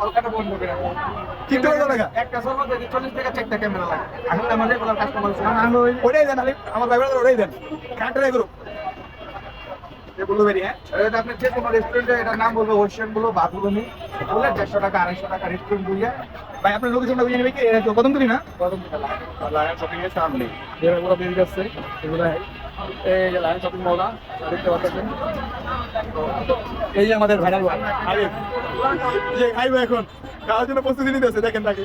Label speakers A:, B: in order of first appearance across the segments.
A: কলকাতা বন্ধ করে রাখো।
B: ঠিক করে দাও টাকা।
A: একটা সর্বত 40 টাকা 4টা ক্যামেরা লাগে। এখন আমাদের কোনো কাস্টমার
B: ওটাই দেন আরে আমার ভাই ব্রাদার ওটাই দেন কাটরাই গ্রুপ এ বললো বেরি হ্যাঁ
A: এটা আপনি যে কোনো রেস্টুরেন্টে এটার নাম বলবো ওশিয়ান বলো বাথরুমে বলে 150 টাকা 250 টাকা রেস্টুরেন্ট বুঝিয়ে
B: ভাই আপনার লোকেশনটা বুঝে নেবে কি এটা তো কদম করি না
A: কদম
B: লায়ন শপিং এর সামনে এর পুরো বেরিয়ে যাচ্ছে এগুলো এই যে লায়ন শপিং মল দেখতে পাচ্ছেন এই যে আমাদের ভাইরাল আরে যে খাইবো এখন খাওয়ার জন্য প্রস্তুতি নিতেছে দেখেন তাকে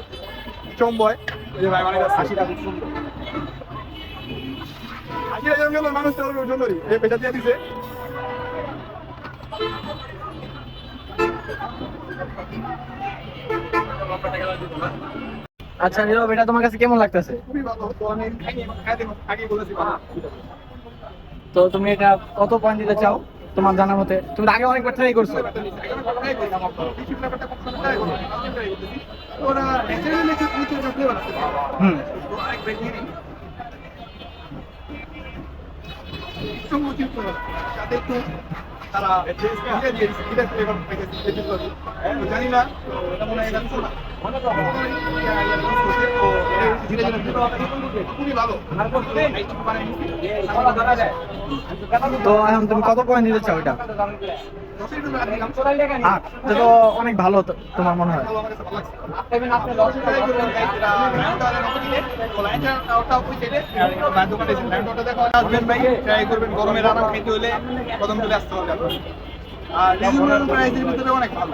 B: চম্বয় এই যে ভাই মানে 80 টাকা আজকে জঙ্গল মানুষ তো সুন্দরী এই পেটা দিয়ে দিছে
C: আচ্ছা নীরব, এটা তোমার কাছে কেমন লাগতেছে?
B: খুবই ভালো তো আমি খাইতে আগে বলেছি
C: তো তুমি এটা কত পয়েন্ট দিতে চাও তোমার জানা মতে? তুমি তো আগে অনেকবার ট্রাই করছো।
B: ওরা ন্যাচারালি নিচে ফ্লেভার আছে
C: হুম,
B: অনেক বেশি সমুচিত যাতে একটু তারা দিয়ে দিয়েছে এটা ফ্লেভার পেয়েছে জানি না এটা মনে হয় এটা ধীরে ধীরে খুবই ভালো
C: তো এখন তুমি কত পয়েন্ট দিতে চাও এটা? 8, এটা তো অনেক ভালো তোমার মনে হয়।
B: গরমের আরাম খেতে হলে কদম চলে আসতে হবে আর রিজনেবল প্রাইসের ভিতরে অনেক ভালো